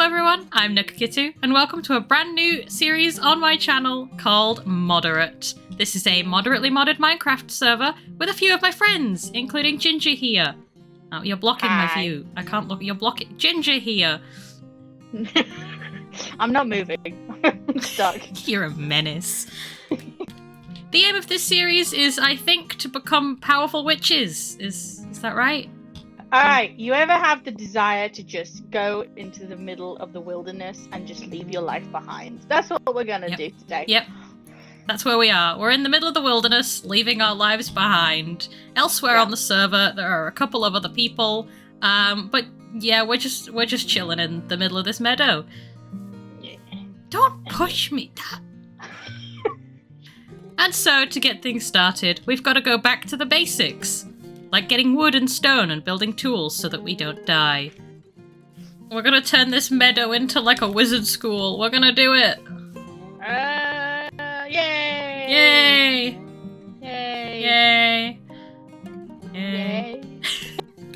everyone, I'm Nekokittu, and welcome to a brand new series on my channel called Moderate. This is a moderately modded Minecraft server with a few of my friends, including Ginger here. Oh, you're blocking my view. I can't look. You're blocking. Ginger here. I'm not moving. I'm stuck. You're a menace. The aim of this series is, I think, to become powerful witches. Is that right? Alright, you ever have the desire to just go into the middle of the wilderness and just leave your life behind? That's what we're gonna do today. Yep. That's where we are. We're in the middle of the wilderness, leaving our lives behind. Elsewhere on the server, there are a couple of other people. But yeah, we're just chilling in the middle of this meadow. Yeah. Don't push me. And so, to get things started, we've got to go back to the basics. Like getting wood and stone and building tools so that we don't die. We're gonna turn this meadow into like a wizard school. We're gonna do it. Yay! Yay! Yay! Yay! Yay!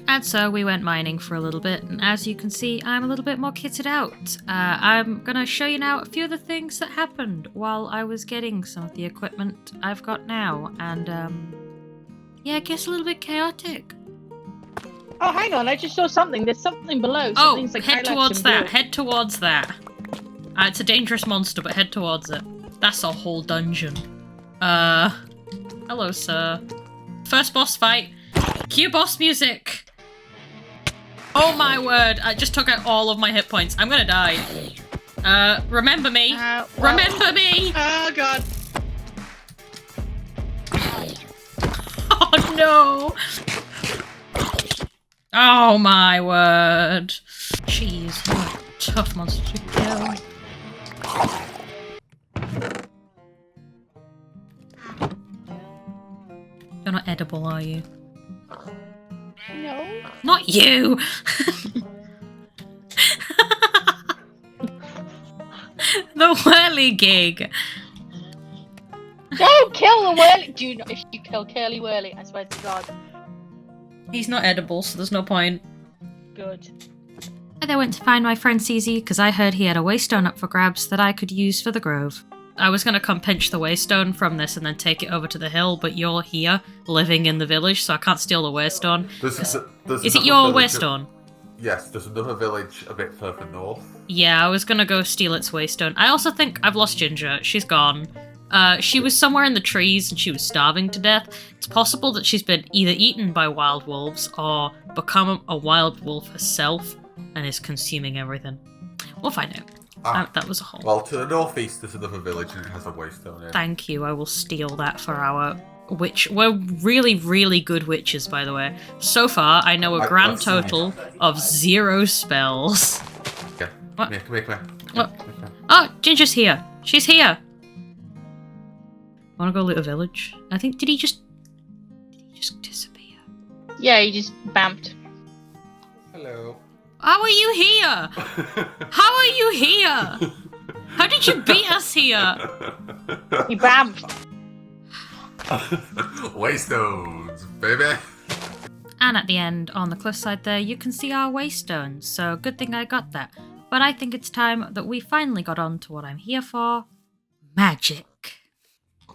And so we went mining for a little bit, and as you can see, I'm a little bit more kitted out. I'm gonna show you now a few of the things that happened while I was getting some of the equipment I've got now, and yeah, it gets a little bit chaotic. Oh, hang on, I just saw something. There's something below. Oh, Something's like head towards that. Head towards that. It's a dangerous monster, but head towards it. That's a whole dungeon. Hello, sir. First boss fight. Cue boss music. Oh my word, I just took out all of my hit points. I'm gonna die. Remember me. Remember me! Oh, God. Oh no! Oh my word. Jeez, what a tough monster to kill. You're not edible, are you? No. Not you! The whirly gig. Don't kill the whirly! Do you know, if you kill Curly Whirly, I swear to God. He's not edible, so there's no point. Good. I went to find my friend CZ because I heard he had a waystone up for grabs that I could use for the grove. I was going to come pinch the waystone from this and then take it over to the hill, but you're here, living in the village, so I can't steal the waystone. Is it your waystone? Yes, there's another village a bit further north. Yeah, I was going to go steal its waystone. I also think I've lost Ginger. She's gone. She was somewhere in the trees and she was starving to death. It's possible that she's been either eaten by wild wolves or become a wild wolf herself and is consuming everything. We'll find out. That was a hole. Well, to the northeast there's another village and it has a waystone in it. Thank you, I will steal that for our witch. We're really, really good witches, by the way. So far, I know a grand total of 0 spells. Yeah, What? Come here. What? Oh, Ginger's here. She's here. Wanna go loot a village? I think, did he just disappear? Yeah, you just bamped. Hello. How are you here? How are you here? How did you beat us here? You bamped. Waystones, baby. And at the end, on the cliffside there, you can see our waystones, so good thing I got that. But I think it's time that we finally got on to what I'm here for. Magic.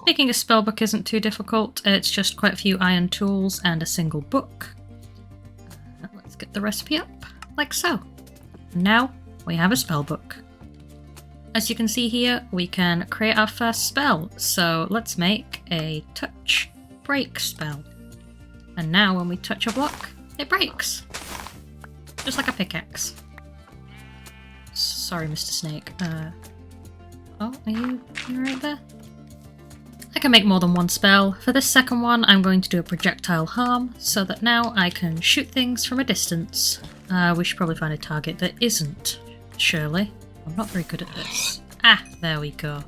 Making a spellbook isn't too difficult, it's just quite a few iron tools and a single book. Let's get the recipe up, like so. Now, we have a spellbook. As you can see here, we can create our first spell, so let's make a touch break spell. And now when we touch a block, it breaks. Just like a pickaxe. Sorry, Mr. Snake. Oh, are you right there? I can make more than one spell. For this second one, I'm going to do a projectile harm, so that now I can shoot things from a distance. We should probably find a target that isn't Shirley. I'm not very good at this. Ah, there we go.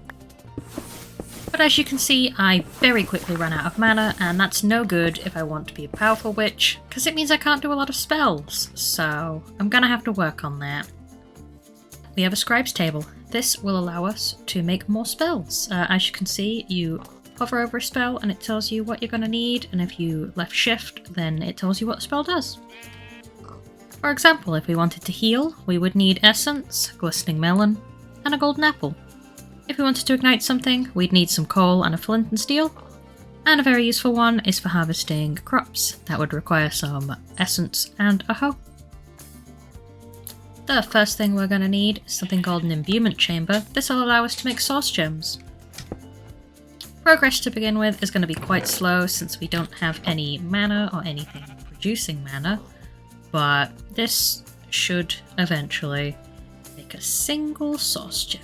But as you can see, I very quickly ran out of mana, and that's no good if I want to be a powerful witch, because it means I can't do a lot of spells, so I'm gonna have to work on that. We have a scribe's table. This will allow us to make more spells. As you can see, you hover over a spell and it tells you what you're going to need, and if you left shift, then it tells you what the spell does. For example, if we wanted to heal, we would need essence, glistening melon, and a golden apple. If we wanted to ignite something, we'd need some coal and a flint and steel. And a very useful one is for harvesting crops. That would require some essence and a hoe. The first thing we're going to need is something called an imbuement chamber. This will allow us to make source gems. Progress to begin with is going to be quite slow since we don't have any mana or anything producing mana, but this should eventually make a single source gem.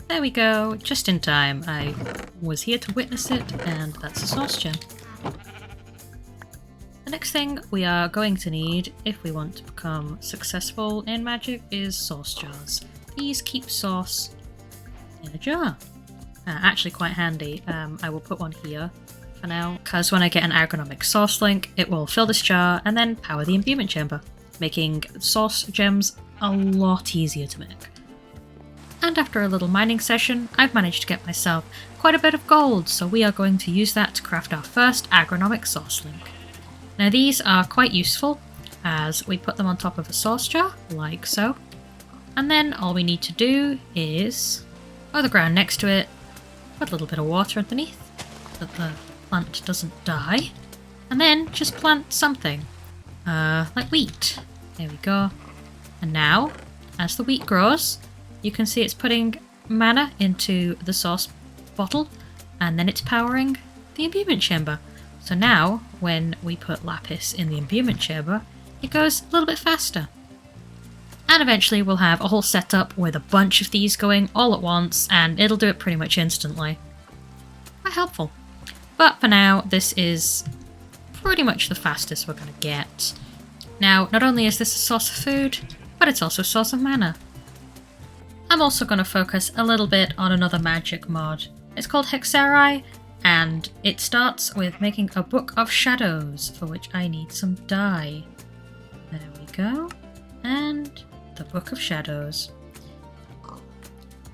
There we go, just in time. I was here to witness it, and that's a source gem. The next thing we are going to need if we want to become successful in magic is source jars. These keep source in a jar. Actually quite handy. I will put one here for now, because when I get an ergonomic source link, it will fill this jar and then power the imbuement chamber, making source gems a lot easier to make. And after a little mining session, I've managed to get myself quite a bit of gold, so we are going to use that to craft our first agronomic source link. Now these are quite useful, as we put them on top of a source jar, like so, and then all we need to do is mow the ground next to it, put a little bit of water underneath, so that the plant doesn't die, and then just plant something, like wheat. There we go. And now, as the wheat grows, you can see it's putting mana into the source bottle, and then it's powering the imbuement chamber. So now, when we put lapis in the imbuement chamber, it goes a little bit faster. And eventually we'll have a whole setup with a bunch of these going all at once, and it'll do it pretty much instantly. Quite helpful. But for now, this is pretty much the fastest we're going to get. Now, not only is this a source of food, but it's also a source of mana. I'm also going to focus a little bit on another magic mod. It's called Hexeri, and it starts with making a Book of Shadows, for which I need some dye. There we go. And the Book of Shadows.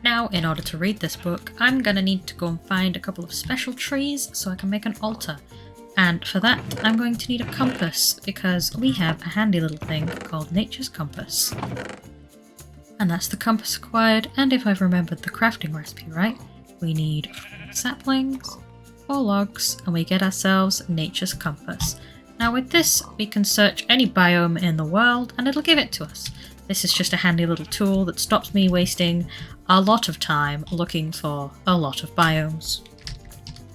Now, in order to read this book, I'm going to need to go and find a couple of special trees so I can make an altar. And for that, I'm going to need a compass, because we have a handy little thing called Nature's Compass. And that's the compass acquired, and if I've remembered the crafting recipe right, we need 4 saplings, 4 logs, and we get ourselves Nature's Compass. Now with this, we can search any biome in the world, and it'll give it to us. This is just a handy little tool that stops me wasting a lot of time looking for a lot of biomes.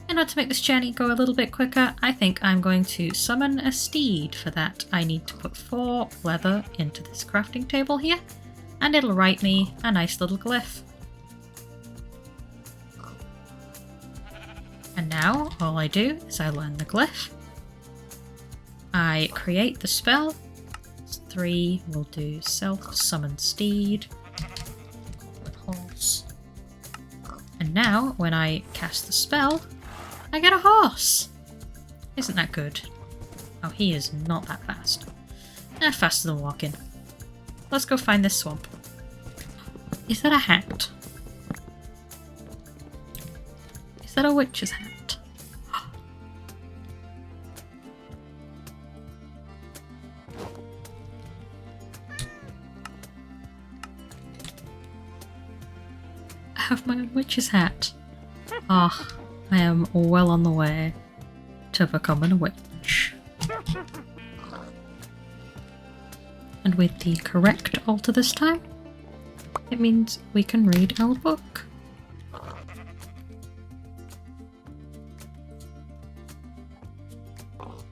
In order to make this journey go a little bit quicker, I think I'm going to summon a steed. For that, I need to put 4 leather into this crafting table here, and it'll write me a nice little glyph. And now, all I do is I learn the glyph. I create the spell. 3 will do self-summon steed with horse. And now, when I cast the spell, I get a horse! Isn't that good? Oh, he is not that fast. Faster than walking. Let's go find this swamp. Is that a hat? Is that a witch's hat? I have my own witch's hat. Ah, I am well on the way to becoming a witch. And with the correct altar this time, it means we can read our book.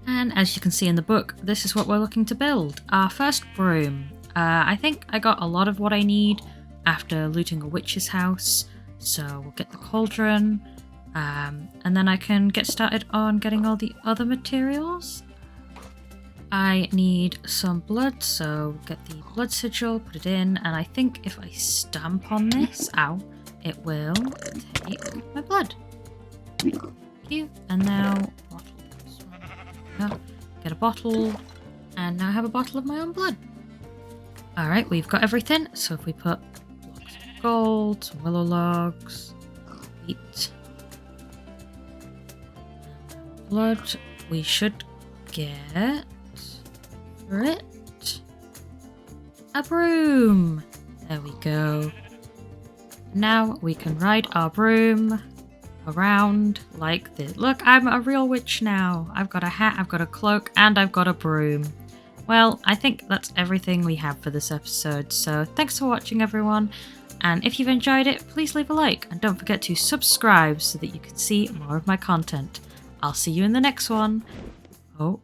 And as you can see in the book, this is what we're looking to build. Our first broom. I think I got a lot of what I need after looting a witch's house. So we'll get the cauldron, and then I can get started on getting all the other materials. I need some blood, so get the blood sigil, put it in, and I think if I stamp on this, ow, it will take my blood. Thank you. And now, bottle. Get a bottle, and now I have a bottle of my own blood. Alright, we've got everything, so if we put blocks of gold, some willow logs, wheat, blood, we should get it. A broom. There we go. Now we can ride our broom around like this. Look, I'm a real witch now. I've got a hat, I've got a cloak, and I've got a broom. Well, I think that's everything we have for this episode, so thanks for watching everyone, and if you've enjoyed it, please leave a like, and don't forget to subscribe so that you can see more of my content. I'll see you in the next one. Oh.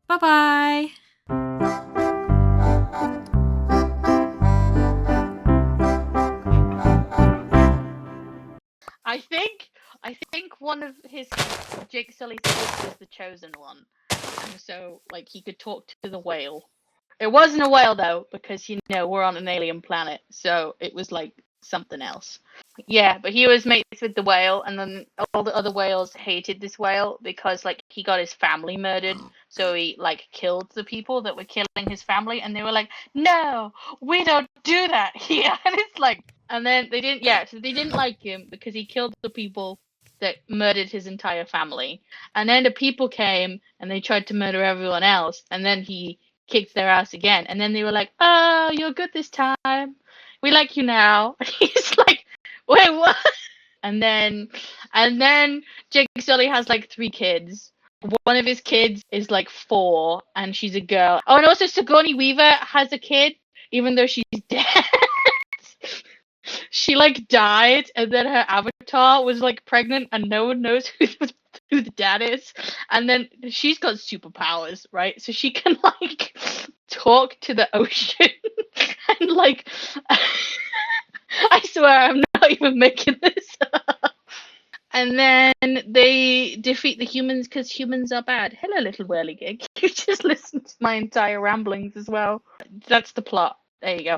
Bye-bye! I think one of Jake Sully's kids was the chosen one, and so like he could talk to the whale. It wasn't a whale though, because we're on an alien planet, so it was like something else. Yeah, but he was mates with the whale, and then all the other whales hated this whale because like he got his family murdered, so he like killed the people that were killing his family, and they were like, "No, we don't do that here." And it's like, and then they didn't like him because he killed the people that murdered his entire family, and then the people came and they tried to murder everyone else, and then he kicked their ass again, and then they were like, "Oh, you're good this time. We like you now." He's like, "Wait, what?" And then Jake Sully has like 3 kids. One of his kids is like 4, and she's a girl. Oh, and also Sigourney Weaver has a kid, even though she's dead. She like died, and then her avatar was like pregnant, and no one knows who the dad is. And then she's got superpowers, right? So she can like talk to the ocean and like I swear I'm not even making this up. And then they defeat the humans because humans are bad. Hello, little whirligig. You just listened to my entire ramblings as well. That's the plot. There you go.